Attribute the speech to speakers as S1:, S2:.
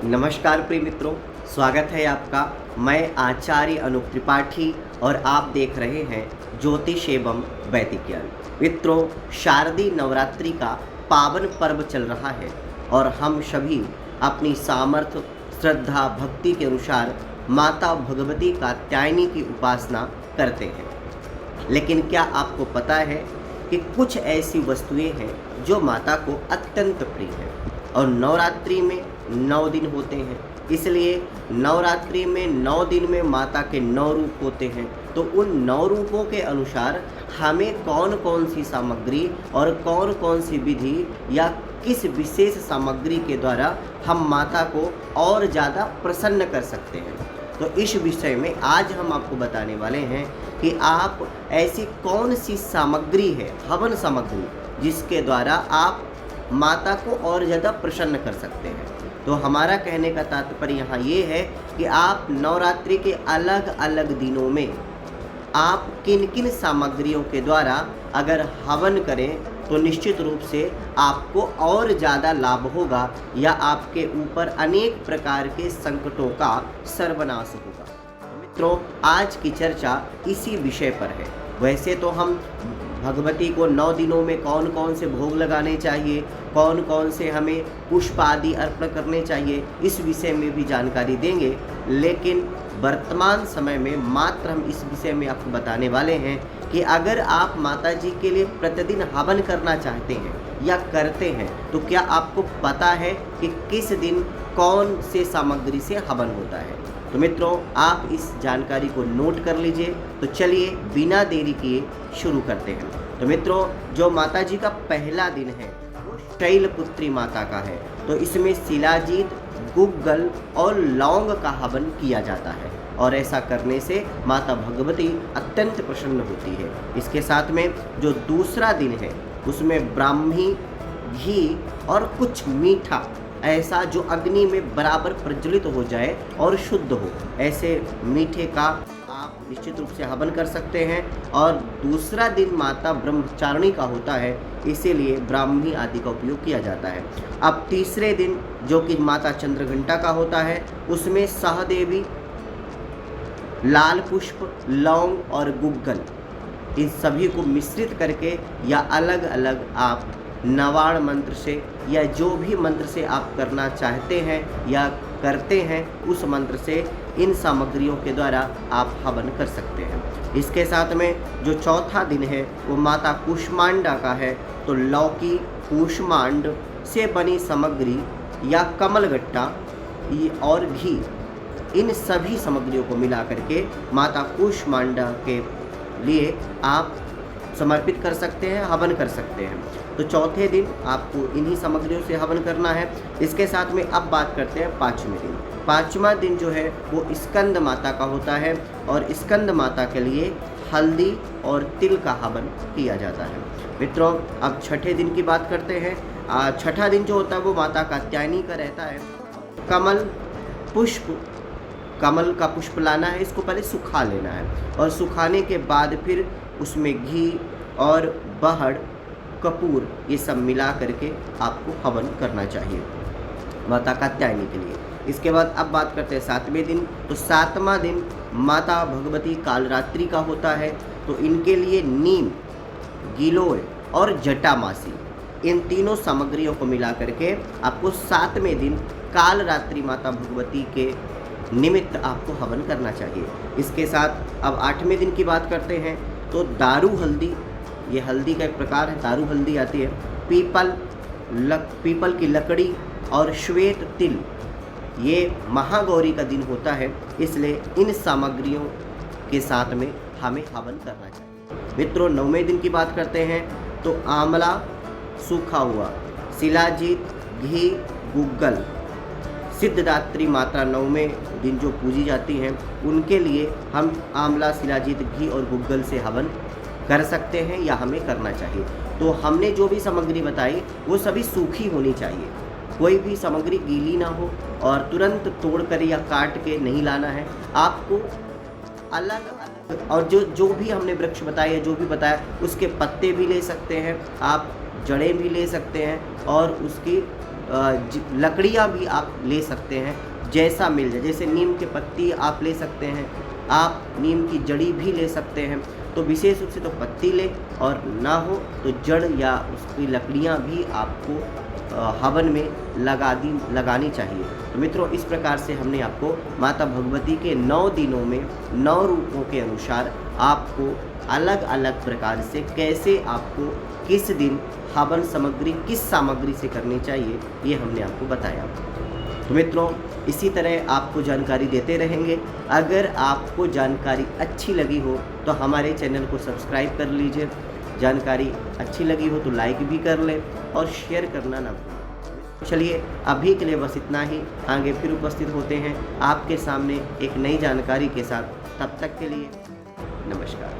S1: नमस्कार प्रिय मित्रों, स्वागत है आपका। मैं आचार्य अनूप त्रिपाठी और आप देख रहे हैं ज्योतिष एवं वैदिक ज्ञान। मित्रों, शारदीय नवरात्रि का पावन पर्व चल रहा है और हम सभी अपनी सामर्थ्य, श्रद्धा, भक्ति के अनुसार माता भगवती कात्यायनी की उपासना करते हैं। लेकिन क्या आपको पता है कि कुछ ऐसी वस्तुएं हैं जो माता को अत्यंत प्रिय हैं और नवरात्रि में 9 दिन होते हैं, इसलिए नवरात्रि में 9 दिन में माता के 9 रूप होते हैं। तो उन 9 रूपों के अनुसार हमें कौन कौन सी सामग्री और कौन कौन सी विधि या किस विशेष सामग्री के द्वारा हम माता को और ज़्यादा प्रसन्न कर सकते हैं, तो इस विषय में आज हम आपको बताने वाले हैं कि आप ऐसी कौन सी सामग्री है, हवन सामग्री, जिसके द्वारा आप माता को और ज़्यादा प्रसन्न कर सकते हैं। तो हमारा कहने का तात्पर्य यहाँ ये है कि आप नवरात्रि के अलग अलग दिनों में आप किन किन सामग्रियों के द्वारा अगर हवन करें तो निश्चित रूप से आपको और ज़्यादा लाभ होगा या आपके ऊपर अनेक प्रकार के संकटों का सर्वनाश होगा। मित्रों, आज की चर्चा इसी विषय पर है। वैसे तो हम भगवती को 9 दिनों में कौन कौन से भोग लगाने चाहिए, कौन कौन से हमें पुष्प आदि अर्पण करने चाहिए, इस विषय में भी जानकारी देंगे। लेकिन वर्तमान समय में मात्र हम इस विषय में आपको बताने वाले हैं कि अगर आप माता जी के लिए प्रतिदिन हवन करना चाहते हैं या करते हैं तो क्या आपको पता है कि किस दिन कौन से सामग्री से हवन होता है। तो मित्रों, आप इस जानकारी को नोट कर लीजिए। तो चलिए बिना देरी किए शुरू करते हैं। तो मित्रों, जो माता जी का पहला दिन है वो शैलपुत्री माता का है। तो इसमें शिलाजीत, गुग्गल और लौंग का हवन किया जाता है और ऐसा करने से माता भगवती अत्यंत प्रसन्न होती है। इसके साथ में जो दूसरा दिन है उसमें ब्राह्मी, घी और कुछ मीठा, ऐसा जो अग्नि में बराबर प्रज्वलित हो जाए और शुद्ध हो, ऐसे मीठे का आप निश्चित रूप से हवन कर सकते हैं। और दूसरा दिन माता ब्रह्मचारिणी का होता है, इसीलिए ब्राह्मी आदि का उपयोग किया जाता है। अब तीसरे दिन जो कि माता चंद्रघंटा का होता है, उसमें सहदेवी, लाल पुष्प, लौंग और गुग्गल, इन सभी को मिश्रित करके या अलग अलग आप नवाण मंत्र से या जो भी मंत्र से आप करना चाहते हैं या करते हैं उस मंत्र से इन सामग्रियों के द्वारा आप हवन कर सकते हैं। इसके साथ में जो चौथा दिन है वो माता कूष्मांडा का है। तो लौकी, कूष्मांड से बनी सामग्री या कमलगट्टा और घी, इन सभी सामग्रियों को मिला करके माता कूष्मांडा के लिए आप समर्पित कर सकते हैं, हवन कर सकते हैं। तो चौथे दिन आपको इन्हीं सामग्रियों से हवन करना है। इसके साथ में अब बात करते हैं पाँचवें दिन। पाँचवा दिन जो है वो स्कंद माता का होता है और स्कंद माता के लिए हल्दी और तिल का हवन किया जाता है। मित्रों, अब छठे दिन की बात करते हैं। छठा दिन जो होता है वो माता कात्यायनी का रहता है। कमल का पुष्प लाना है, इसको पहले सुखा लेना है और सुखाने के बाद फिर उसमें घी और बहड़, कपूर, ये सब मिला करके आपको हवन करना चाहिए माता कात्यायनी के लिए। इसके बाद अब बात करते हैं 7वें दिन। तो 7वां दिन माता भगवती कालरात्रि का होता है। तो इनके लिए नीम, गिलोय और जटामासी, इन तीनों सामग्रियों को मिला करके आपको 7वें दिन कालरात्रि माता भगवती के निमित्त आपको हवन करना चाहिए। इसके साथ अब 8वें दिन की बात करते हैं। तो दारू हल्दी, ये हल्दी का एक प्रकार है, दारू हल्दी आती है। पीपल की लकड़ी और श्वेत तिल, ये महागौरी का दिन होता है, इसलिए इन सामग्रियों के साथ में हमें हवन करना चाहिए। मित्रों, 9वें दिन की बात करते हैं। तो आंवला सूखा हुआ, शिलाजीत, घी, गुग्गल, सिद्धदात्री माता 9वें दिन जो पूजी जाती हैं उनके लिए हम आंवला, शिलाजीत, घी और गुग्गल से हवन कर सकते हैं या हमें करना चाहिए। तो हमने जो भी सामग्री बताई वो सभी सूखी होनी चाहिए, कोई भी सामग्री गीली ना हो और तुरंत तोड़ कर या काट के नहीं लाना है। आपको अलग अलग और जो भी हमने वृक्ष बताए या जो भी बताया उसके पत्ते भी ले सकते हैं आप, जड़ें भी ले सकते हैं और उसकी लकड़ियाँ भी आप ले सकते हैं, जैसा मिल जाए। जैसे नीम के पत्ती आप ले सकते हैं, आप नीम की जड़ी भी ले सकते हैं। तो विशेष रूप से तो पत्ती ले, और ना हो तो जड़ या उसकी लकड़ियाँ भी आपको हवन में लगानी चाहिए। तो मित्रों, इस प्रकार से हमने आपको माता भगवती के 9 दिनों में 9 रूपों के अनुसार आपको अलग अलग प्रकार से कैसे आपको किस दिन हवन सामग्री किस सामग्री से करनी चाहिए, ये हमने आपको बताया। तो मित्रों, इसी तरह आपको जानकारी देते रहेंगे। अगर आपको जानकारी अच्छी लगी हो तो हमारे चैनल को सब्सक्राइब कर लीजिए। जानकारी अच्छी लगी हो तो लाइक भी कर लें और शेयर करना ना भूलें। चलिए, अभी के लिए बस इतना ही। आगे फिर उपस्थित होते हैं आपके सामने एक नई जानकारी के साथ। तब तक के लिए नमस्कार।